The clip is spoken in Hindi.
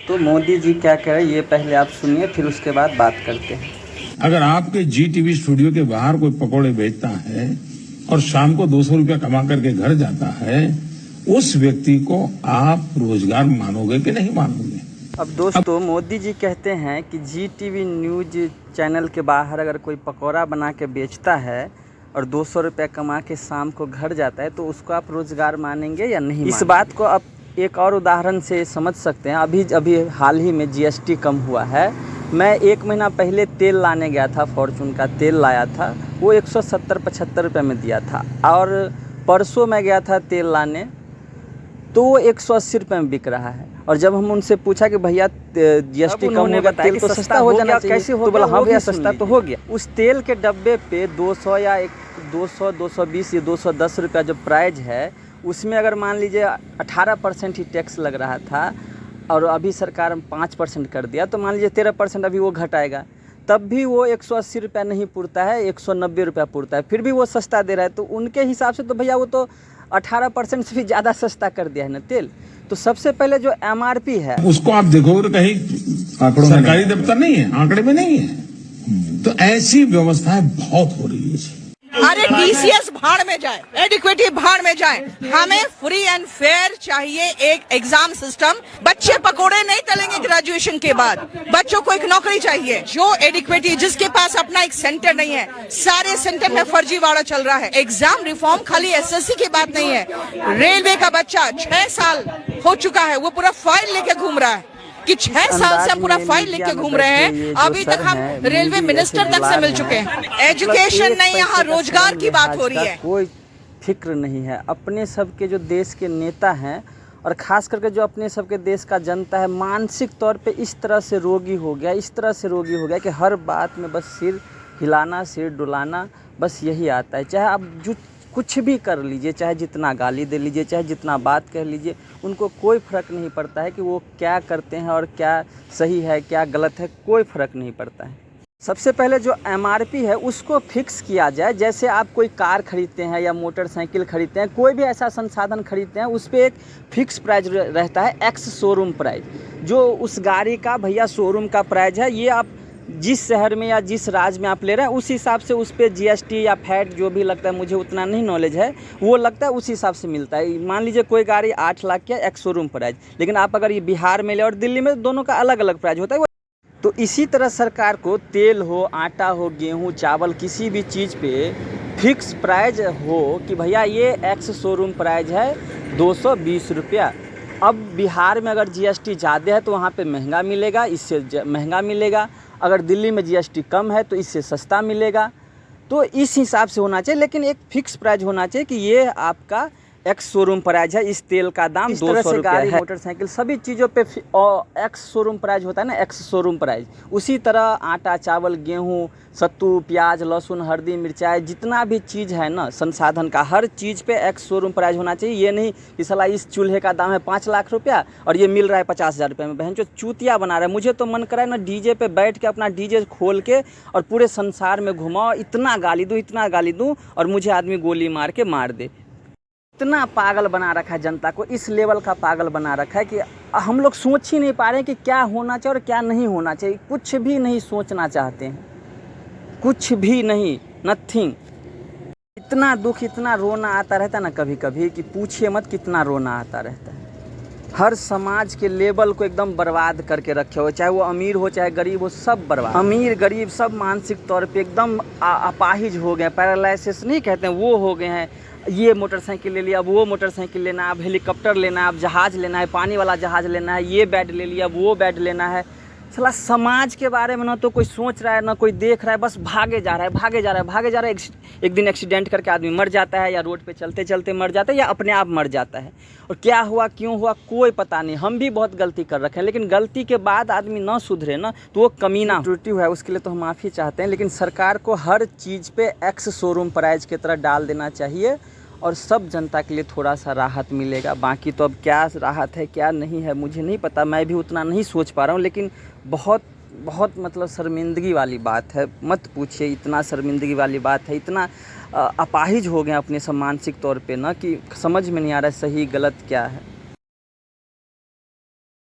तो मोदी जी क्या कह रहे हैं ये पहले आप सुनिए, फिर उसके बाद बात करते हैं। अगर आपके जी टीवी स्टूडियो के बाहर कोई पकौड़े बेचता है और शाम को 200 रुपया कमा करके घर जाता है, उस व्यक्ति को आप रोजगार मानोगे कि नहीं मानोगे? अब दोस्तों, मोदी जी कहते हैं कि जी टीवी न्यूज चैनल के बाहर अगर कोई पकौड़ा बना के बेचता है और 200 रुपये कमा के शाम को घर जाता है तो उसको आप रोजगार मानेंगे या नहीं? इस बात को आप एक और उदाहरण से समझ सकते हैं। अभी हाल ही में जीएसटी कम हुआ है। मैं 1 महीना पहले तेल लाने गया था, फॉर्चून का तेल लाया था, वो 170-75 रुपये में दिया था। और परसों मैं गया था तेल लाने तो वो 180 रुपये में बिक रहा है। और जब हम उनसे पूछा कि भैया जीएसटी कम होने का तेल तो सस्ता हो जाना चाहिए, कैसे हो? तो बोला हाँ भैया सस्ता तो हो गया। उस तेल के डब्बे पे 200 या 220 या 210 रुपया जो प्राइस है, उसमें अगर मान लीजिए 18% ही टैक्स लग रहा था और अभी सरकार 5% कर दिया, तो मान लीजिए 13% अभी वो घटाएगा, तब भी वो 180 रुपया नहीं पुरता है, 190 रुपया पुरता है, फिर भी वो सस्ता दे रहा है। तो उनके हिसाब से तो भैया वो तो 18% से भी ज़्यादा सस्ता कर दिया है ना तेल। तो सबसे पहले जो एमआरपी है उसको आप देखोगे कहीं आंकड़ों में सरकारी दफ्तर नहीं है, आंकड़े में नहीं है। तो ऐसी व्यवस्थाएं बहुत हो रही है। अरे डीसीएस भाड़ में जाए, एडिक्विटी भाड़ में जाए, हमें फ्री एंड फेयर चाहिए एक एग्जाम सिस्टम। बच्चे पकोड़े नहीं तलेंगे ग्रेजुएशन के बाद, बच्चों को एक नौकरी चाहिए। जो एडिक्विटी जिसके पास अपना एक सेंटर नहीं है, सारे सेंटर में फर्जीवाड़ा चल रहा है। एग्जाम रिफॉर्म खाली एसएससी की बात नहीं है। रेलवे का बच्चा 6 साल हो चुका है, वो पूरा फाइल लेके घूम रहा है कि 6 साल से हम पूरा फाइल लेके घूम रहे हैं, अभी तक हम रेलवे मिनिस्टर तक से मिल चुके हैं। एजुकेशन नहीं, यहाँ रोजगार की बात हो रही है। कोई फिक्र नहीं है। अपने सबके जो देश के नेता हैं और खास करके जो अपने सबके देश का जनता है, मानसिक तौर पे इस तरह से रोगी हो गया, इस तरह से रोगी हो गया कि हर बात में बस सिर हिलाना, सिर डुलाना, बस यही आता है। चाहे आप जो कुछ भी कर लीजिए, चाहे जितना गाली दे लीजिए, चाहे जितना बात कह लीजिए, उनको कोई फ़र्क नहीं पड़ता है कि वो क्या करते हैं और क्या सही है क्या गलत है, कोई फ़र्क नहीं पड़ता है। सबसे पहले जो एमआरपी है उसको फिक्स किया जाए। जैसे आप कोई कार खरीदते हैं या मोटरसाइकिल खरीदते हैं, कोई भी ऐसा संसाधन खरीदते हैं, उस पर एक फिक्स प्राइस रहता है, एक्स शोरूम प्राइस। जो उस गाड़ी का भैया शोरूम का प्राइस है, ये आप जिस शहर में या जिस राज्य में आप ले रहे हैं उस हिसाब से उस पर जीएसटी या फैट जो भी लगता है, मुझे उतना नहीं नॉलेज है, वो लगता है उस हिसाब से मिलता है। मान लीजिए कोई गाड़ी 8 लाख का एक्स शोरूम प्राइस, लेकिन आप अगर ये बिहार में ले और दिल्ली में, दोनों का अलग अलग प्राइस होता है। तो इसी तरह सरकार को तेल हो, आटा हो, गेहूँ, चावल, किसी भी चीज़ पे फिक्स प्राइस हो कि भैया ये एक्स शोरूम प्राइस है 220 रुपया। अब बिहार में अगर जीएसटी ज़्यादा है तो वहाँ पे महंगा मिलेगा, इससे महंगा मिलेगा। अगर दिल्ली में जीएसटी कम है तो इससे सस्ता मिलेगा। तो इस हिसाब से होना चाहिए, लेकिन एक फिक्स प्राइस होना चाहिए कि ये आपका एक्स शोरूम प्राइस है, इस तेल का दाम 200 रुपया है। मोटरसाइकिल सभी चीज़ों पे एक्स शोरूम प्राइस होता है ना, एक्स शोरूम प्राइस। उसी तरह आटा, चावल, गेहूँ, सत्तू, प्याज, लहसुन, हल्दी, मिर्चाई, जितना भी चीज़ है ना संसाधन का, हर चीज़ पे एक्स शोरूम प्राइस होना चाहिए। ये नहीं कि साला इस चूल्हे का दाम है 5 लाख रुपया और ये मिल रहा है 50,000 रुपये में। बहन जो चूतिया बना रहा है। मुझे तो मन करा है ना डीजे पे बैठ के अपना डीजे खोल के और पूरे संसार में घुमाओ, इतना गाली दूँ और मुझे आदमी गोली मार के मार दे। इतना पागल बना रखा है जनता को, इस लेवल का पागल बना रखा है कि हम लोग सोच ही नहीं पा रहे हैं कि क्या होना चाहिए और क्या नहीं होना चाहिए। कुछ भी नहीं सोचना चाहते हैं, कुछ भी नहीं, नथिंग। इतना दुख, इतना रोना आता रहता है ना कभी कभी कि पूछिए मत, कितना रोना आता रहता है। हर समाज के लेवल को एकदम बर्बाद करके रखे हो, चाहे वो अमीर हो चाहे गरीब हो, सब बर्बाद। अमीर गरीब सब मानसिक तौर पे एकदम अपाहिज हो गए, पैरालिसिस नहीं कहते हैं, वो हो गए हैं। ये मोटरसाइकिल ले लिया, अब वो मोटरसाइकिल लेना है, अब हेलीकॉप्टर लेना है, अब जहाज़ लेना है, पानी वाला जहाज़ लेना है, ये बेड ले लिया, अब वो बेड लेना है। साला समाज के बारे में ना तो कोई सोच रहा है ना कोई देख रहा है, बस भागे जा रहा है। एक दिन एक्सीडेंट करके आदमी मर जाता है, या रोड पे चलते चलते मर जाता है, या अपने आप मर जाता है। और क्या हुआ क्यों हुआ कोई पता नहीं। हम भी बहुत गलती कर रखे हैं, लेकिन गलती के बाद आदमी ना सुधरे ना तो वो कमीना त्रुटि हुआ है, उसके लिए तो हम माफ़ी चाहते हैं। लेकिन सरकार को हर चीज़ पे एक्स शोरूम प्राइस की तरह डाल देना चाहिए और सब जनता के लिए थोड़ा सा राहत मिलेगा। बाकी तो अब क्या राहत है क्या नहीं है मुझे नहीं पता, मैं भी उतना नहीं सोच पा रहा हूँ। लेकिन बहुत बहुत मतलब शर्मिंदगी वाली बात है, मत पूछिए, इतना शर्मिंदगी वाली बात है। इतना अपाहिज हो गए अपने सब मानसिक तौर पे ना कि समझ में नहीं आ रहा है सही गलत क्या है।